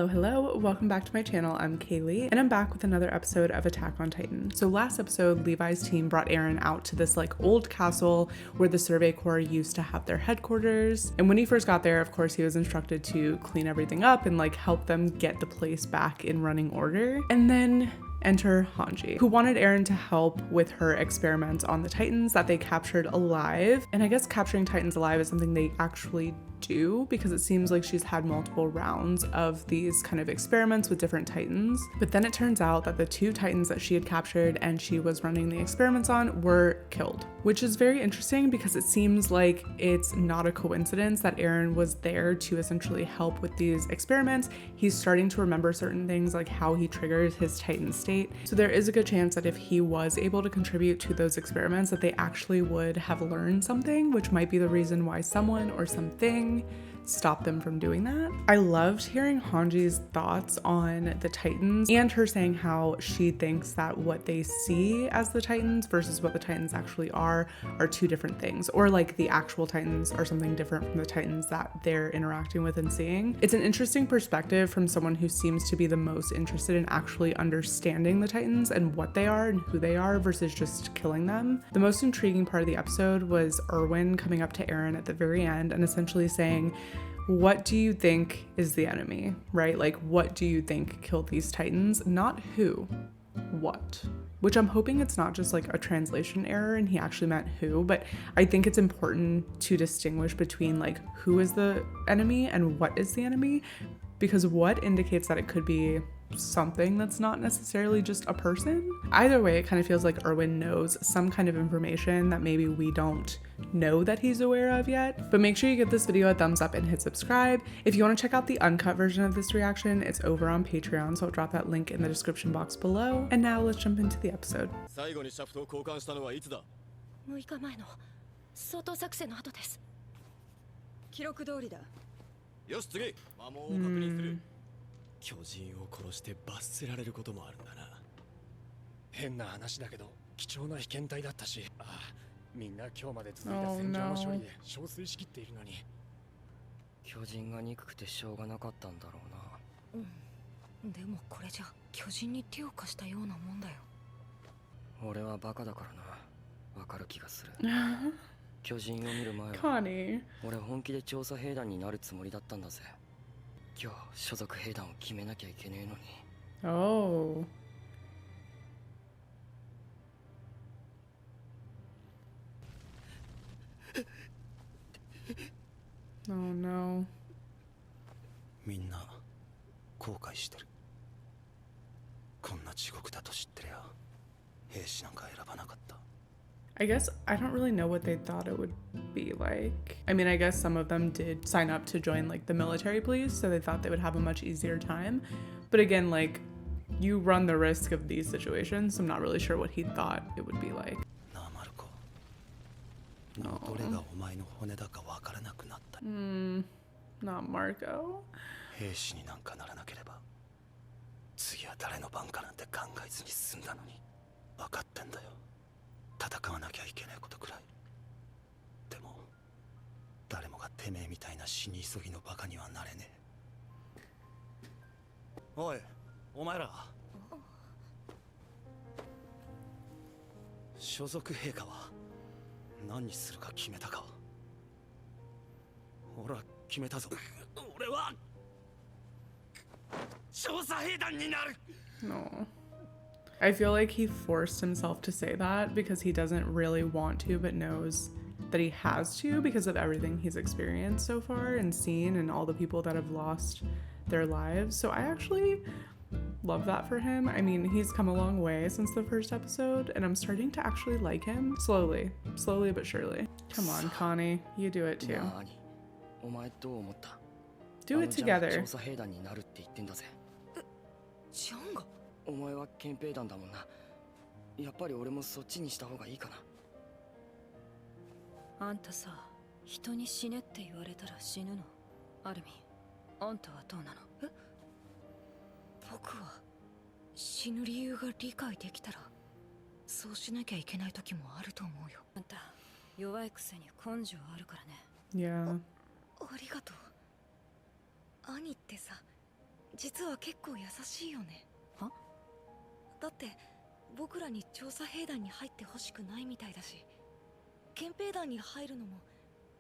Hello, welcome back to my channel. I'm Kaylee, and I'm back with another episode of Attack on Titan. So last episode, Levi's team brought Eren out to this like old castle where the Survey Corps used to have their headquarters. And when he first got there, of course, he was instructed to clean everything up and like help them get the place back in running order. And then enter Hanji, who wanted Eren to help with her experiments on the Titans that they captured alive. And I guess capturing Titans alive is something they actually do, because it seems like she's had multiple rounds of these kind of experiments with different Titans. But then it turns out that the two Titans that she had captured and she was running the experiments on were killed, which is very interesting because it seems like it's not a coincidence that Eren was there to essentially help with these experiments. He's starting to remember certain things like how he triggers his Titan state. So there is a good chance that if he was able to contribute to those experiments, that they actually would have learned something, which might be the reason why someone or something stop them from doing that. I loved hearing Hanji's thoughts on the Titans and her saying how she thinks that what they see as the Titans versus what the Titans actually are two different things, or like the actual Titans are something different from the Titans that they're interacting with and seeing. It's an interesting perspective from someone who seems to be the most interested in actually understanding the Titans and what they are and who they are versus just killing them. The most intriguing part of the episode was ERWIN coming up to Eren at the very end and essentially saying, what do you think is the enemy, right? Like, what do you think killed these Titans? Not who, what. Which I'm hoping it's not just like a translation error and he actually meant who, but I think it's important to distinguish between like who is the enemy and what is the enemy, because what indicates that it could be something that's not necessarily just a person. Either way, it kind of feels like ERWIN knows some kind of information that maybe we don't know that he's aware of yet. But make sure you give this video a thumbs up and hit subscribe. If you want to check out the uncut version of this reaction, it's over on Patreon, so I'll drop that link in the description box below. And now let's jump into the episode. 6日前の掃討作戦の後です。記録通りだ。よし次、魔物を確認する。巨人を殺して罰せられることもあるんだな。変な話だけど貴重な被験体だったし、みんな今日まで続いた戦場の処理で憔悴しきっているのに。巨人が憎くてしょうがなかったんだろうな。でもこれじゃ巨人に手を貸したようなもんだよ。俺はバカだからな。わかる気がする。巨人を見る前は俺本気で調査兵団になるつもりだったんだぜ。今日所属兵団を決めなきゃいけねえのに。Oh. Oh no. みんな後悔してる。こんな地獄だと知ってりゃ兵士なんか選ばなかった。I guess I don't really know what they thought it would be like. I mean, I guess some of them did sign up to join like the military police, so they thought they would have a much easier time. But again, like, you run the risk of these situations, so I'm not really sure what he thought it would be like. Not Marco. 兵士になんかならなければ次は誰の番かなんて考えずに済んだのに。分かってんだよ。戦わなきゃいけないことくらい。でも誰もがてめえみたいな死に急ぎのバカにはなれねえ。おい、お前ら。所属兵科は何にするか決めたか。俺は決めたぞ。俺は調査兵団になる。 No. I feel like he forced himself to say that because he doesn't really want to, but knows that he has to because of everything he's experienced so far and seen and all the people that have lost their lives. So I actually love that for him. I mean, he's come a long way since the first episode and I'm starting to actually like him slowly but surely. Come on, Connie, you do it too. Do it together. お前は憲兵団だもんな。やっぱり俺もそっちにした方がいいかな。あんたさ、人に死ねって言われたら死ぬの。アルミン、あんたはどうなの？僕は死ぬ理由が理解できたらそうしなきゃいけない時もあると思うよ。あんた弱いくせに根性あるからね。Yeah. ありがとう。兄ってさ、実は結構優しいよね。は？だって僕らに調査兵団に入ってほしくないみたいだし、憲兵団に入るのも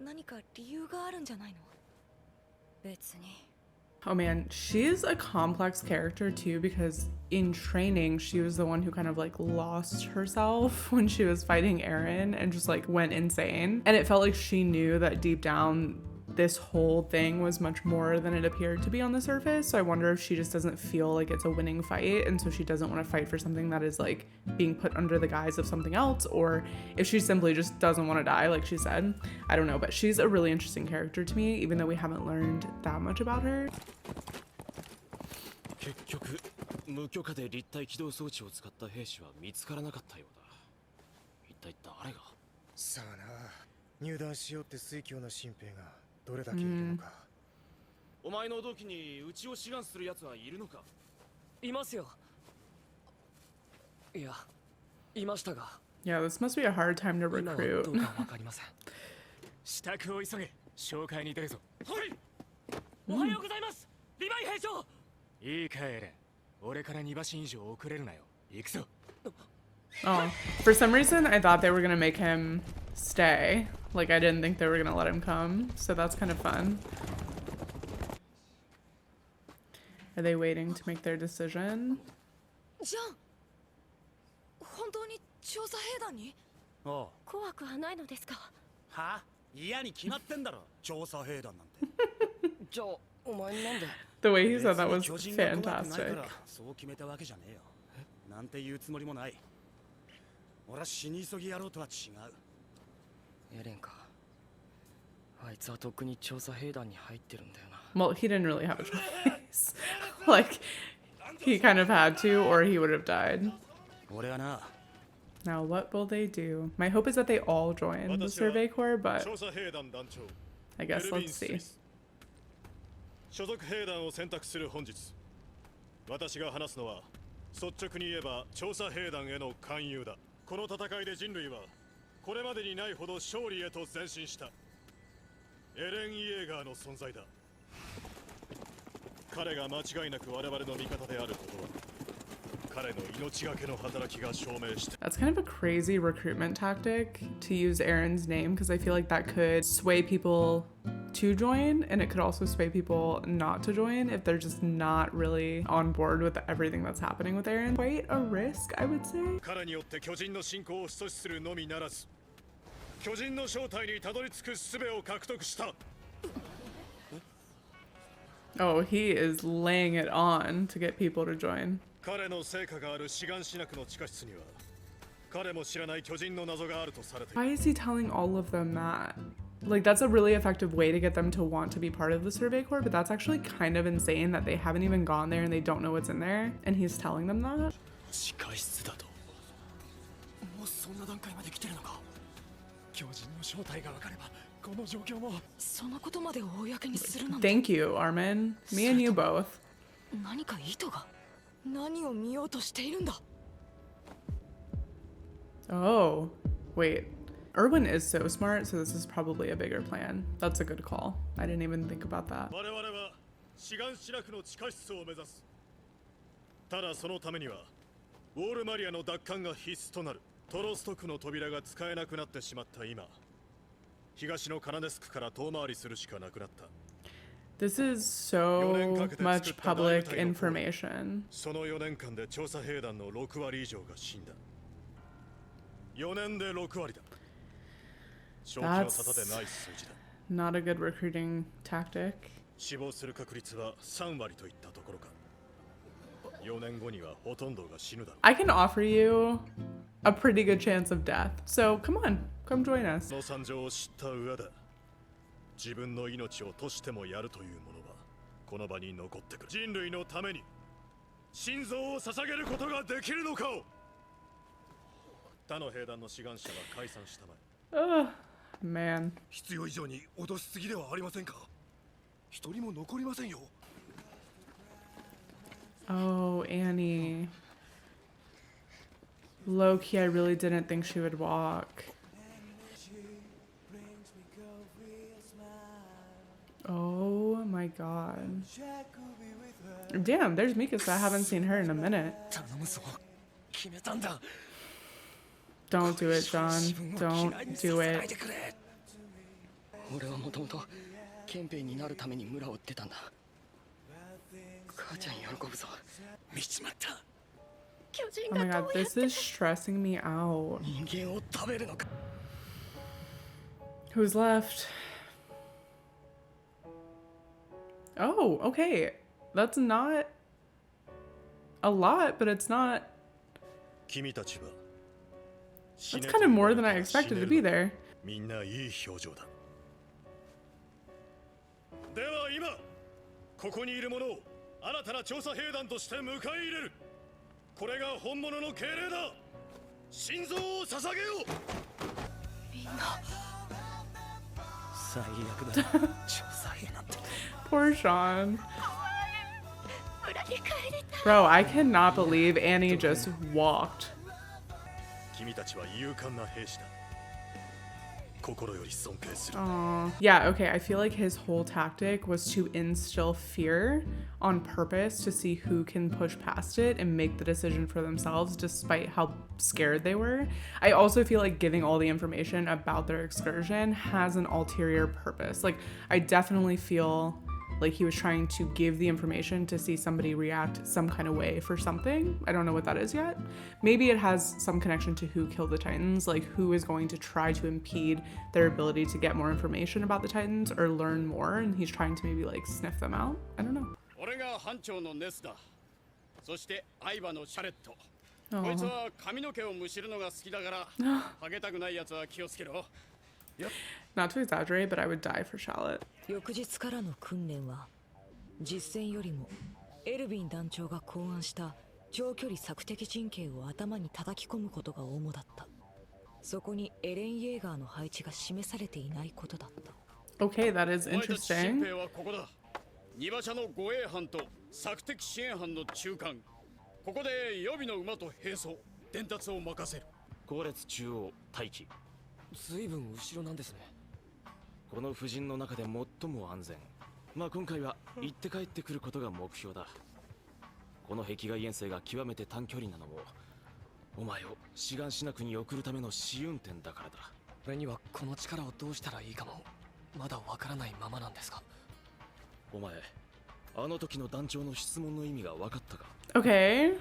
何か理由があるんじゃないの？別に。Oh man, she's a complex character too, because in training, she was the one who kind of like lost herself when she was fighting Eren and just like went insane. And it felt like she knew that deep down, this whole thing was much more than it appeared to be on the surface. So I wonder if she just doesn't feel like it's a winning fight, and so she doesn't want to fight for something that is like being put under the guise of something else, or if she simply just doesn't want to die, like she said. I don't know, but she's a really interesting character to me, even though we haven't learned that much about her. 結局無許可で立体起動装置を使った兵士は見つからなかったようだ。一体誰が？さあな、入団しようって推挙な新兵がどれだけいるのか。お前の同期にうちを志願する奴はいるのか？いますよ。いや、いましたが。Yeah, this must be a hard time to recruit. どうかわかりません。支度を急げ。紹介に出るぞ。はい。おはようございます。リヴァイ兵長。いいかエレン。俺から2馬身以上遅れるなよ。行くぞ。Oh, for some reason I thought they were gonna make him stay. Like I didn't think they were gonna let him come, so that's kind of fun. Are they waiting to make their decision? じゃあ、本当に調査兵団に？ああ。怖くはないのですか？は？嫌に決まってんだろ、調査兵団なんて。じゃあ、お前なんで？ The way he said that was fantastic. そう決めたわけじゃねえよ。なんて言うつもりもない。俺は死に急ぎやろうとは違う。エレンか。あいつはとっくに調査兵団に入ってるんだよな。Well, he didn't really have a choice. Like, he kind of had to, or he would have died. 俺はな。Now, what will they do? My hope is that they all join the Survey Corps, but I guess let's see. 所属兵団を選択する本日、私が話すのは率直に言えば調査兵団への勧誘だ。この戦いで人類はこれまでにないほど勝利へと前進した。エレン・イエーガーの存在だ。彼が間違いなく我々の味方であることは彼の命がけの働きが証明した。 That's kind of a crazy recruitment tactic to use Eren's name, because I feel like that could sway people to join, and it could also sway people not to join if they're just not really on board with everything that's happening with Eren. Quite a risk, I would say. 彼によって巨人の進行を阻止するのみならず、巨人の正体にたどり着く術を獲得した。 Oh, he is laying it on to get people to join. 彼の成果があるシガンシナクの地下室には彼も知らない巨人の謎があるとされている。 Why is he telling all of them that? Like, that's a really effective way to get them to want to be part of the Survey Corps, but that's actually kind of insane that they haven't even gone there and they don't know what's in there, and he's telling them that. 地下室だと。もうそんな段階まで来てるのか。巨人の正体が分かればこの状況も。そのことまで公にするなんて。Thank you, Armin. Me and you both. 何か意図が？何を見ようとしているんだ？ Oh, wait. ERWIN is so smart, so this is probably a bigger plan. That's a good call. I didn't even think about that. 我々はシガンシナクの地下室を目指す。ただそのためにはウォールマリアの奪還が必須となる。トロスト区の扉が使えなくなってしまった今、東のカナデスクから遠回りするしかなくなった。 This is so much public information. その4年間で調査兵団の6割以上が死んだ。4年で6割だ。正気の沙汰でない数字だ。Not a good recruiting tactic. 死亡する確率は3割といったところか。4年後にはほとんどが死ぬだろう。 I can offer you a pretty good chance of death. So come on, come join us. その惨状を知った上だ。自分の命を賭してもやるというものはこの場に残ってくる。人類のために心臓を捧げることができるのかを。他の兵団の志願者は解散したまえ。 Ugh, man. 必要以上に脅しすぎではありませんか。一人も残りませんよ。 Oh, Annie. Low-key, I really didn't think she would walk. Oh my god. Damn, there's Mikasa. I haven't seen her in a minute. 頼むぞ。決めたんだ。 Don't do it, John. Don't do ない it. でくれ。俺はもともと憲兵になるために村を追ってたんだ。母ちゃん喜ぶぞ。見ちまった。 Oh my god, this is stressing me out. 人間を食べるのか。 Who's left? Oh, okay. That's not a lot, but it's not. 君たちは That's kind of more than I expected to be there. みんないい表情だ。では今ここにいる者を新たな調査兵団として迎え入れる。これが本物の敬礼だ。心臓を捧げよう。みんな最悪だ。調査兵なんて。 Poor Sean. 村に帰りたい。 Bro, I cannot believe Annie just walked. 君たちは勇敢な兵士だ。心より尊敬する。 Yeah, okay. I feel like his whole tactic was to instill fear on purpose to see who can push past it and make the decision for themselves despite how scared they were. I also feel like giving all the information about their excursion has an ulterior purpose. Like, I definitely feel like he was trying to give the information to see somebody react some kind of way for something. I don't know what that is yet. Maybe it has some connection to who killed the Titans, like who is going to try to impede their ability to get more information about the Titans or learn more, and he's trying to maybe like sniff them out. I don't know. 俺が班長のネスだ。そして相葉のシャレット。 Oh. こいつは髪の毛をむしるのが好きだから、ハゲたくないやつは気をつけろ。 Not to exaggerate, but I would die for Shallot. 翌日からの訓練は実戦よりもエルヴィン団長が考案した長距離索敵陣形を頭に叩き込むことが主だった。そこにエレン・イェーガーの配置が示されていないことだった。 Okay, that is お前たち新 interesting. 兵はここだ。二馬車の護衛班と索敵支援班の中間。ここで予備の馬と並走、伝達を任せる。後列中央待機。ずいぶん後ろなんですね。この布陣の中で最も安全。まあ今回は行って帰ってくることが目標だ。この壁外遠征が極めて短距離なのも、お前を志願しなくに送るための試運転だからだ。俺にはこの力をどうしたらいいかもまだわからないままなんですが。お前、あの時の団長の質問の意味が分かったか？ Okay.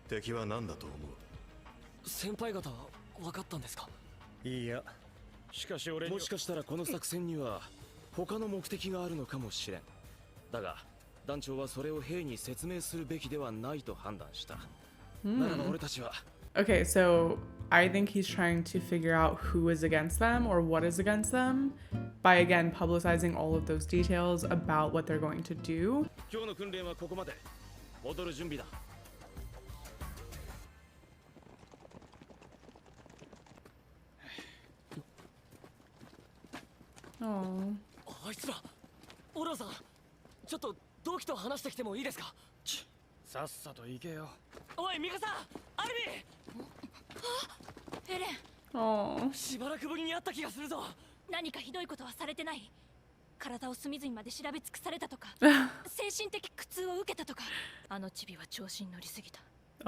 敵は何だと思う？先輩方は分かったんですか？いいや、しかし俺にもしかしたらこの作戦には他の目的があるのかもしれん。だが団長はそれを兵に説明するべきではないと判断した。ならば俺たちは Okay, so I think he's trying to figure out who is against them or what is against them by again publicizing all of those details about what they're going to do. 今日の訓練はここまで。戻る準備だ。 Oh. あいつら、オラさん、ちょっと同期と話してきてもいいですか？さっさと行けよ。おい、ミカサ、アルミエレン、 Oh. しばらくぶりに会った気がするぞ。何かひどいことはされてない？体を隅々まで調べ尽くされたとか精神的苦痛を受けたとか。あのチビは調子に乗りすぎた。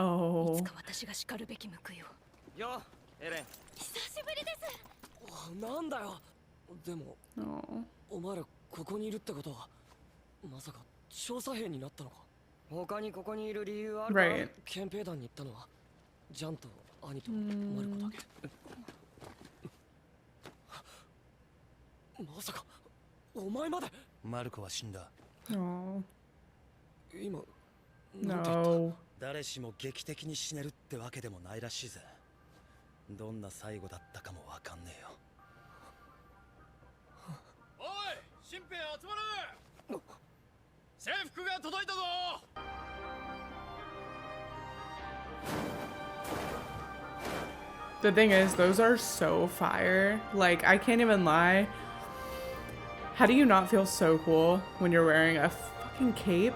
Oh. いつか私が叱るべき報いを。よ、エレン。久しぶりです。なんだよ。でも、 Oh. お前らここにいるってことは、まさか調査兵になったのか？他にここにいる理由あるか？ Right. 憲兵団に行ったのはジャンと兄とマルコだけ。まさかお前まで？マルコは死んだ。 Oh. 今なんて言った？ No. 誰しも劇的に死ねるってわけでもないらしいぜ。どんな最後だったかもわかんねえよ。おい、新兵集まれ。制服が届いたぞ。 The thing is, those are so fire. Like, I can't even lie. How do you not feel so cool when you're wearing a fucking cape?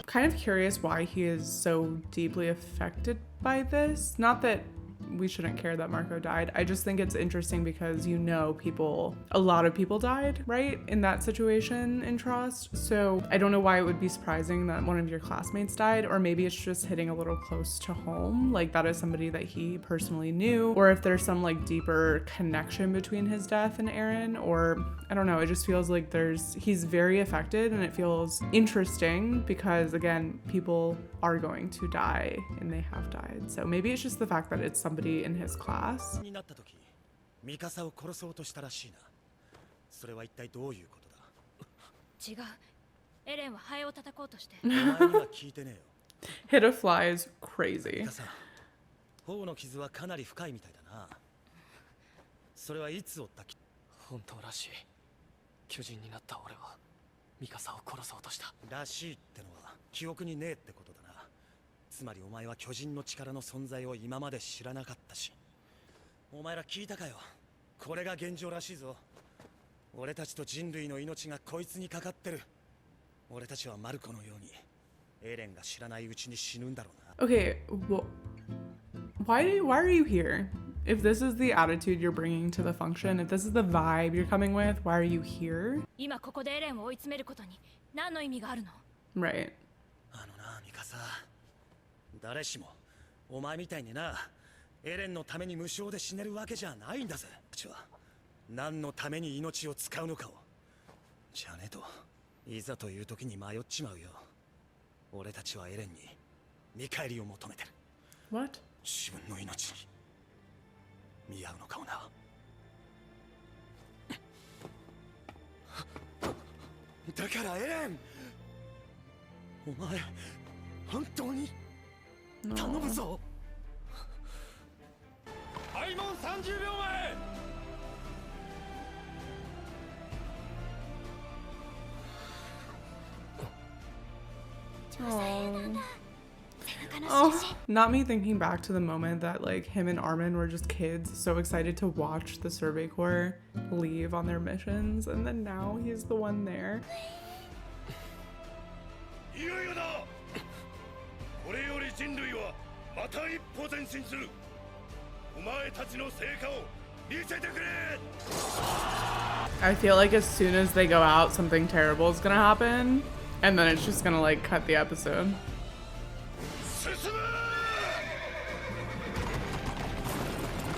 Kind of curious why he is so deeply affected by this. Not that we shouldn't care that Marco died. I just think it's interesting because a lot of people died, right, in that situation in Trust. So I don't know why it would be surprising that one of your classmates died, or maybe it's just hitting a little close to home, like that is somebody that he personally knew, or if there's some like deeper connection between his death and Eren, or I don't know, it just feels like he's very affected, and it feels interesting because again, people are going to die and they have died. So maybe it's just the fact that it's somebody in his class. になった時、ミカサを殺そうとしたらしいな。それは一体どういうことだ？違う。エレンはハエを叩こうとして。お前には聞いてねえよ。Hit a fly is crazy. ミカサ、頬の傷はかなり深いみたいだな。それはいつ負った？本当らしい。巨人になった俺はミカサを殺そうとした。らしいってのは記憶にねえってことだな。つまりお前は巨人の力の存在を今まで知らなかったし。お前ら聞いたかよ。これが現状らしいぞ。俺たちと人類の命がこいつにかかってる。俺たちはマルコのようにエレンが知らないうちに死ぬんだろうな。Okay, well, why are you here? If this is the attitude you're bringing to the function, if this is the vibe you're coming with, why are you here? 今ここでエレンを追い詰めることに何の意味があるの？ Right. あのな、ミカサ。誰しもお前みたいにな、エレンのために無償で死ねるわけじゃないんだぜ。うちは何のために命を使うのかを。じゃねえといざという時に迷っちまうよ。俺たちはエレンに見返りを求めてる。 What? 自分の命に見合うのかもな。だからエレン、お前本当に頼むぞ。開門30秒前。Oh, not me thinking back to the moment that like him and Armin were just kids, so excited to watch the Survey Corps leave on their missions, and then now he's the one there. いよいよだ。これより人類はまた一歩前進する。お前たちの成果を見せてくれ。 I feel like as soon as they go out, something terrible is gonna happen, and then it's just gonna like cut the episode. 進め。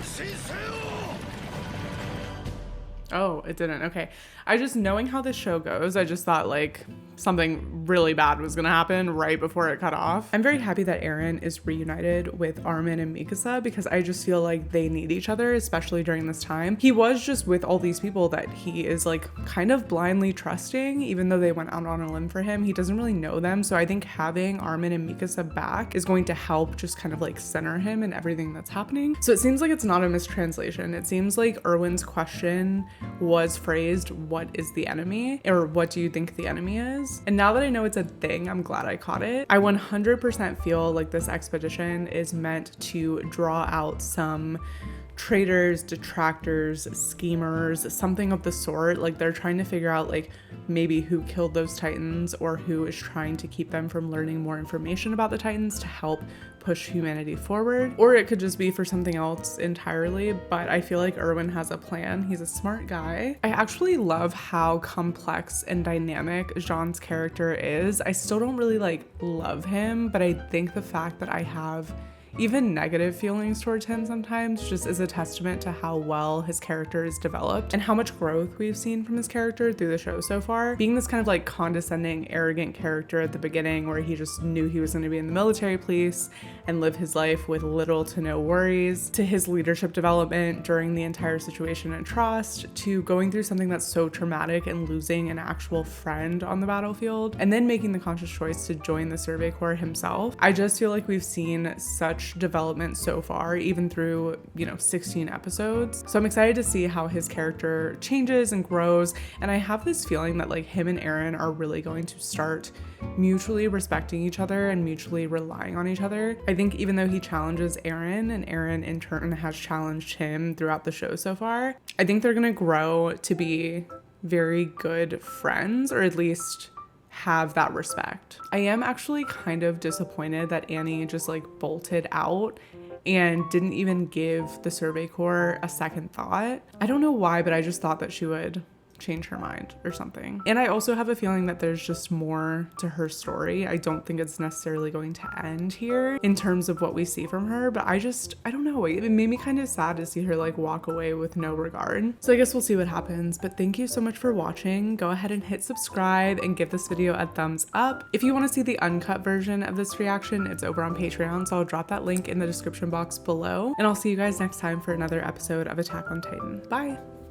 新生を。 Oh, it didn't. Okay. I just, knowing how this show goes, I just thought like something really bad was gonna happen right before it cut off. I'm very happy that Eren is reunited with Armin and Mikasa because I just feel like they need each other, especially during this time. He was just with all these people that he is like kind of blindly trusting, even though they went out on a limb for him. He doesn't really know them. So I think having Armin and Mikasa back is going to help just kind of like center him in everything that's happening. So it seems like it's not a mistranslation. It seems like Erwin's question was phrased, what is the enemy? Or what do you think the enemy is? And now that I know it's a thing, I'm glad I caught it. I 100% feel like this expedition is meant to draw out some traitors, detractors, schemers, something of the sort. Like they're trying to figure out like maybe who killed those Titans or who is trying to keep them from learning more information about the Titans to help push humanity forward, or it could just be for something else entirely. But I feel like Erwin has a plan. He's a smart guy. I actually love how complex and dynamic Jean's character is. I still don't really like love him, but I think the fact that I have even negative feelings towards him sometimes just is a testament to how well his character is developed and how much growth we've seen from his character through the show so far. Being this kind of like condescending, arrogant character at the beginning where he just knew he was going to be in the military police and live his life with little to no worries, to his leadership development during the entire situation in Trust, to going through something that's so traumatic and losing an actual friend on the battlefield, and then making the conscious choice to join the Survey Corps himself. I just feel like we've seen such development so far, even through 16 episodes. So I'm excited to see how his character changes and grows, and I have this feeling that like him and Eren are really going to start mutually respecting each other and mutually relying on each other. I think even though he challenges Eren and Eren in turn has challenged him throughout the show so far, I think they're gonna grow to be very good friends, or at least have that respect. I am actually kind of disappointed that Annie just like bolted out and didn't even give the Survey Corps a second thought. I don't know why, but I just thought that she would change her mind or something. And I also have a feeling that there's just more to her story. I don't think it's necessarily going to end here in terms of what we see from her, but I don't know, it made me kind of sad to see her like walk away with no regard. So I guess we'll see what happens, but thank you so much for watching. Go ahead and hit subscribe and give this video a thumbs up. If you want to see the uncut version of this reaction, it's over on Patreon, so I'll drop that link in the description box below, and I'll see you guys next time for another episode of Attack on Titan. Bye!